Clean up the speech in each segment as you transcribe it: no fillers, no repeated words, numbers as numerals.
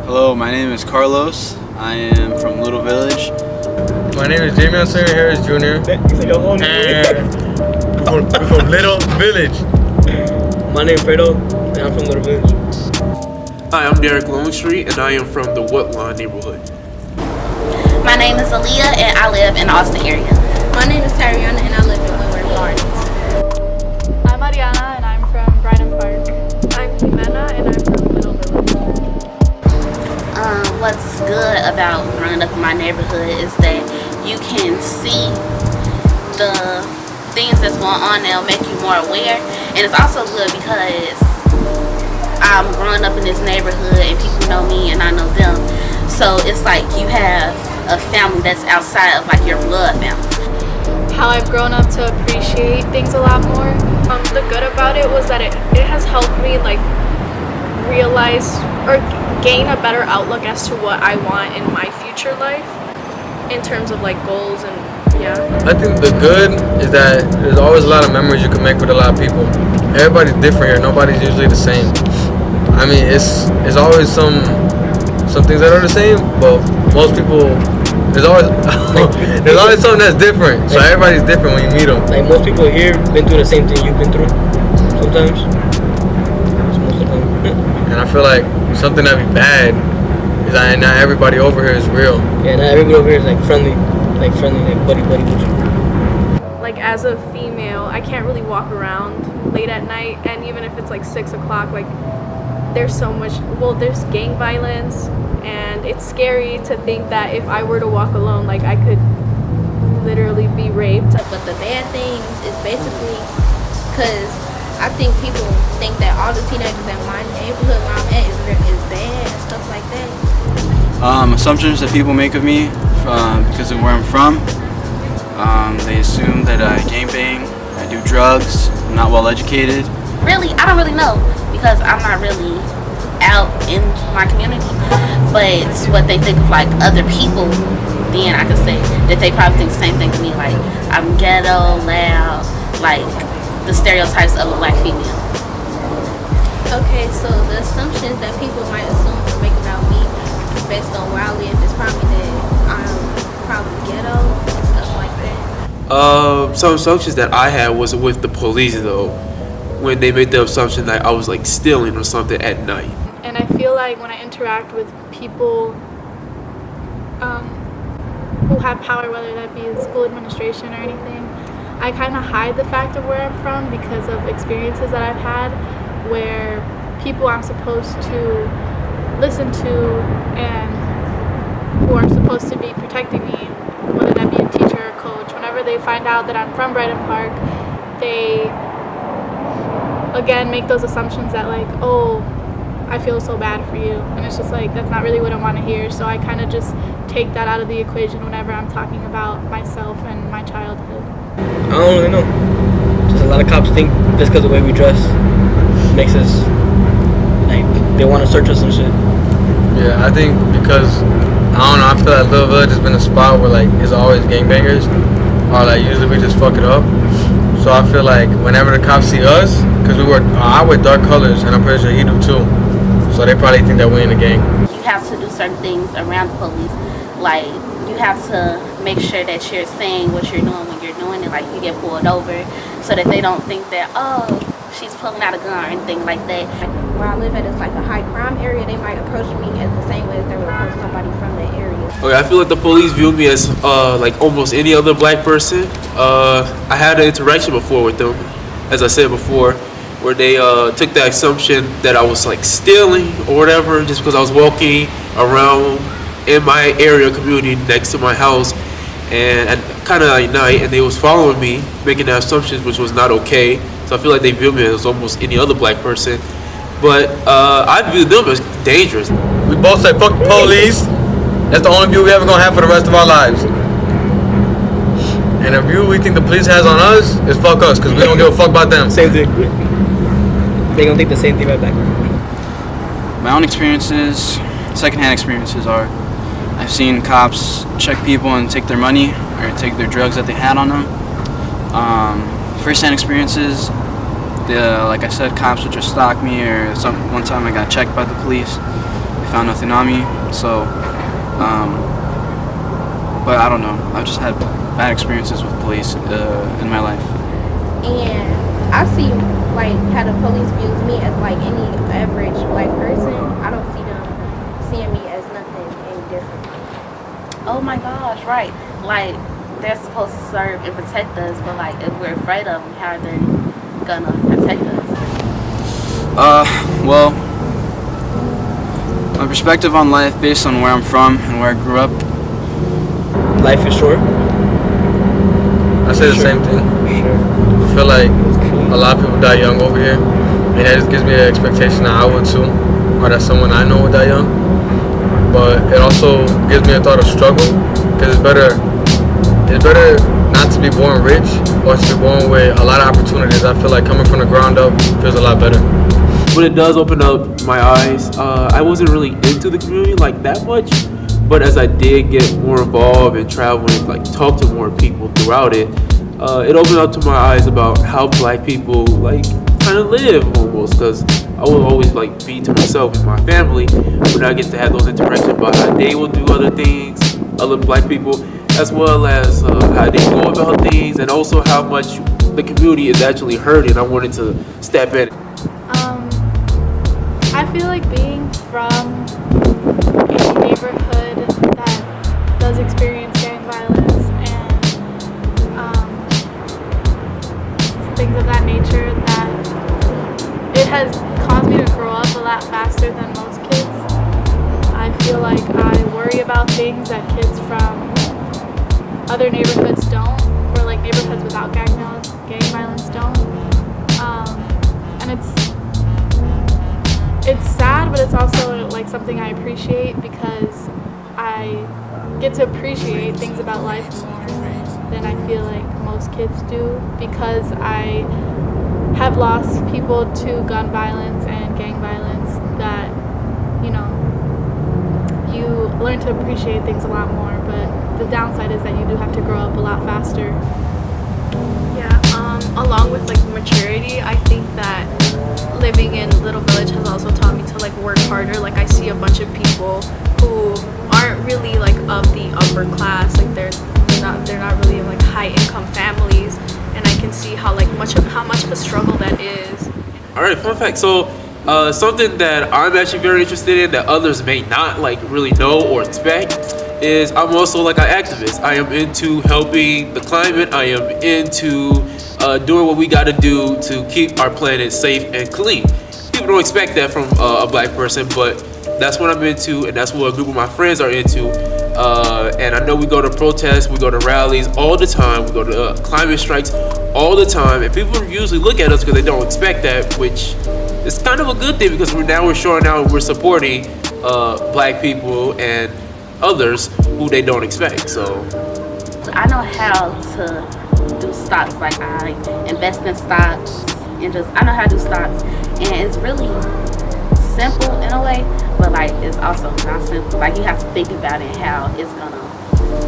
Hello, my name is Carlos. I am from Little Village. My name is Jamie St. Harris Jr. And we're from Little Village. My name is Fredo, and I'm from Little Village. Hi, I'm Derek Longstreet, and I am from the Woodlawn neighborhood. My name is Aaliyah, and I live in the Austin area. My name is Tariana, and I live in Windward Gardens. I'm Ariana, and I'm from Brighton Park. I'm Jimena, and I'm from Little Village. What's good about growing up in my neighborhood is that you can see the things that's going on that'll make you more aware, and it's also good because I'm growing up in this neighborhood and people know me and I know them, so it's like you have a family that's outside of like your blood family. How I've grown up to appreciate things a lot more. The good about it was that it has helped me like realize or gain a better outlook as to what I want in my future life in terms of like goals and yeah. I think the good is that there's always a lot of memories you can make with a lot of people. Everybody's different here. Nobody's usually the same. I mean, it's always some things that are the same, but most people there's always something that's different. So everybody's different when you meet them. Like most people here been through the same thing you've been through. Sometimes. Most of the time. And I feel like something that'd be bad is that not everybody over here is real. Yeah, not everybody over here is like friendly, like buddy with you. Like as a female, I can't really walk around late at night, and even if it's like 6 o'clock, like there's so much, there's gang violence, and it's scary to think that if I were to walk alone, like I could literally be raped. But the bad things is basically because I think people think that all the teenagers in my neighborhood where I'm at is bad and stuff like that. Assumptions that people make of me because of where I'm from. They assume that I gangbang, I do drugs, I'm not well educated. Really, I don't really know because I'm not really out in my community, but what they think of like other people, then I could say that they probably think the same thing to me, like I'm ghetto, loud, like the stereotypes of a black female. Okay, so the assumptions that people might assume or make about me based on where I live is probably that I'm probably ghetto, stuff like that. Some assumptions that I had was with the police though, when they made the assumption that I was like stealing or something at night. And I feel like when I interact with people who have power, whether that be the school administration or anything, I kind of hide the fact of where I'm from because of experiences that I've had where people I'm supposed to listen to and who are supposed to be protecting me, whether that be a teacher or coach, whenever they find out that I'm from Brighton Park, they again make those assumptions that like, oh, I feel so bad for you, and it's just like that's not really what I want to hear. So I kind of just take that out of the equation whenever I'm talking about myself and my childhood. I don't really know. Just a lot of cops think just because of the way we dress makes us like they want to search us and shit. Yeah, I think because I don't know. I feel like Little Village has been a spot where like it's always gangbangers, or like usually we just fuck it up. So I feel like whenever the cops see us, because I wear dark colors, and I'm pretty sure he do too. So they probably think that we in a gang. You have to do certain things around the police, like you have to make sure that you're saying what you're doing when you're doing it, like you get pulled over, so that they don't think that, oh, she's pulling out a gun or anything like that. Where I live at is like a high crime area. They might approach me as the same way as they would approach somebody from that area. Okay, I feel like the police view me as like almost any other black person. I had an interaction before with them, as I said before, where they took the assumption that I was like stealing or whatever just because I was walking around in my area community next to my house and kind of at night, and they was following me, making the assumptions, which was not okay. So I feel like they view me as almost any other black person, but I view them as dangerous. We both say fuck the police. That's the only view we ever gonna have for the rest of our lives. And the view we think the police has on us is fuck us, because we don't give a fuck about them. Same thing. They gonna think the same thing right back. My own experiences, secondhand experiences are, I've seen cops check people and take their money or take their drugs that they had on them. First-hand experiences, like I said, cops would just stalk me, or one time I got checked by the police. They found nothing on me. So, but I don't know. I've just had bad experiences with police in my life. And I see like how the police views me as like any average black person. I don't see them seeing me as nothing any different. Oh my gosh, right. Like, they're supposed to serve and protect us, but like, if we're afraid of them, how are they gonna protect us? Well, my perspective on life based on where I'm from and where I grew up. Life is short. I say the same thing. I feel like a lot of people die young over here, and that just gives me the expectation that I would too, or that someone I know would die young. But it also gives me a thought of struggle, because it's better not to be born rich, or to be born with a lot of opportunities. I feel like coming from the ground up feels a lot better. But it does open up my eyes. I wasn't really into the community like that much, but as I did get more involved and travel and like talk to more people throughout it, it opened up to my eyes about how black people like kind of live almost. Because I will always like be to myself and my family, but I get to have those interactions about how they will do other things, other black people, as well as how they go about things, and also how much the community is actually hurting. I wanted to step in. I feel like being from a neighborhood that does experience gang violence and things of that nature, that it has caused me to grow up a lot faster than most kids. I feel like I worry about things that kids from other neighborhoods don't, or like neighborhoods without gang violence don't. And it's sad, but it's also like something I appreciate, because I get to appreciate things about life more than I feel like most kids do, because I have lost people to gun violence and gang violence, that, you know, you learn to appreciate things a lot more, but the downside is that you do have to grow up a lot faster. Yeah, along with like maturity, I think that living in Little Village has also taught me to like work harder. Like, I see a bunch of people who aren't really like of the upper class, like they're not really in like high income families, and I can see how much of a struggle that is. All right, fun fact. So something that I'm actually very interested in that others may not like really know or expect is I'm also like an activist. I am into helping the climate. I am into doing what we got to do to keep our planet safe and clean. People don't expect that from a black person, but that's what I'm into, and that's what a group of my friends are into. And I know we go to protests, we go to rallies all the time, we go to climate strikes all the time, and people usually look at us because they don't expect that, which is kind of a good thing, because we're showing out we're supporting black people and others who they don't expect. So I know how to do stocks. Like, I invest in stocks, and I know how to do stocks, and it's really simple in a way, but like it's also not simple. Like, you have to think about it, how it's gonna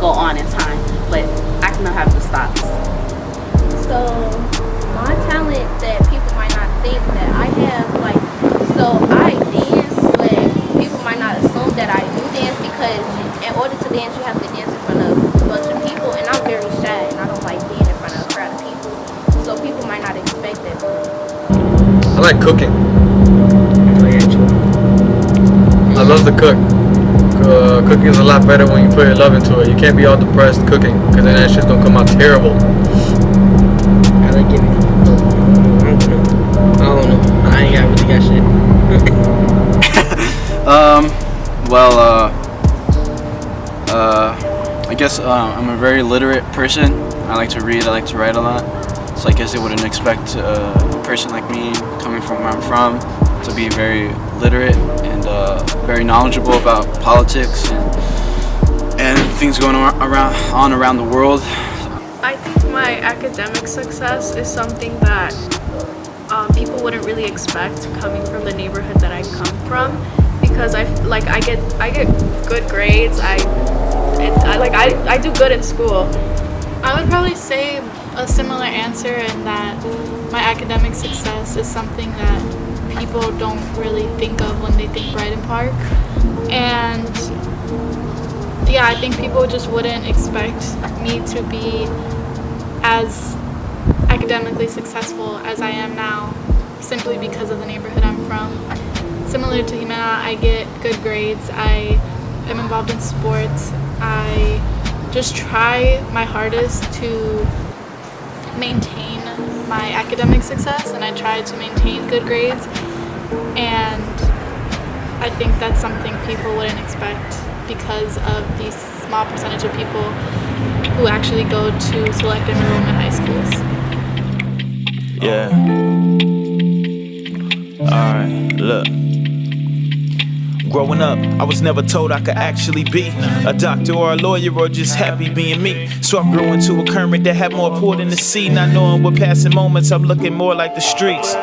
go on in time. But I can know how to do stocks. So my talent that people might not think that I have, like, so I dance, but people might not assume that I do dance, because in order to dance you have to dance in front of a bunch of people, and I'm very shy and I don't like being in front of a crowd of people, so people might not expect that. I like cooking. I love to cook. Cooking is a lot better when you put your love into it. You can't be all depressed cooking, because then that shit's gonna come out terrible. I like giving I don't know. I ain't really got shit. I guess I'm a very literate person. I like to read, I like to write a lot. So I guess they wouldn't expect a person like me, coming from where I'm from, to be very literate and very knowledgeable about politics and things going on around the world. I think my academic success is something that people wouldn't really expect coming from the neighborhood that I come from, because I get good grades. I do good in school. I would probably say a similar answer, in that my academic success is something that people don't really think of when they think Brighton Park. And yeah, I think people just wouldn't expect me to be as academically successful as I am now simply because of the neighborhood I'm from. Similar to Jimena, I get good grades, I am involved in sports, I just try my hardest to maintain my academic success, and I try to maintain good grades, and I think that's something people wouldn't expect because of the small percentage of people who actually go to selective enrollment high schools. Yeah. Alright, look. Growing up, I was never told I could actually be a doctor or a lawyer or just happy being me. So I grew into a current that had more port in the sea. Not knowing what passing moments, I'm looking more like the streets.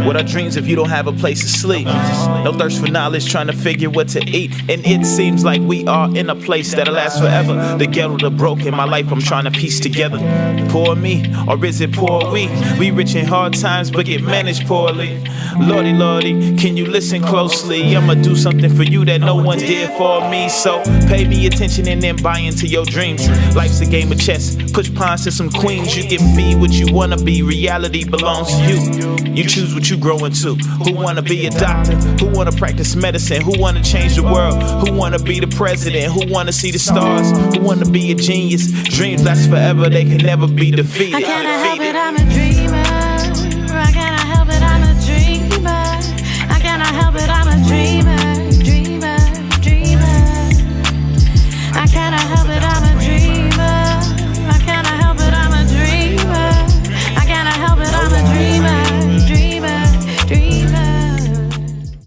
What are dreams if you don't have a place to sleep? No thirst for knowledge, trying to figure what to eat. And it seems like we are in a place that'll last forever. The ghetto, the broken, my life I'm trying to piece together. Poor me, or is it poor we? We rich in hard times but get managed poorly. Lordy, Lordy, can you listen closely? I'ma do something for you that no one did for me. So pay me attention and then buy into your dreams. Life's a game of chess, push pawns to some queens. You can be what you wanna be, reality belongs to you. You choose what you grow into. Who wanna be a doctor? Who wanna practice medicine? Who wanna change the world? Who wanna be the president? Who wanna see the stars? Who wanna be a genius? Dreams last forever, they can never be defeated. I can't help it, I'm a dreamer.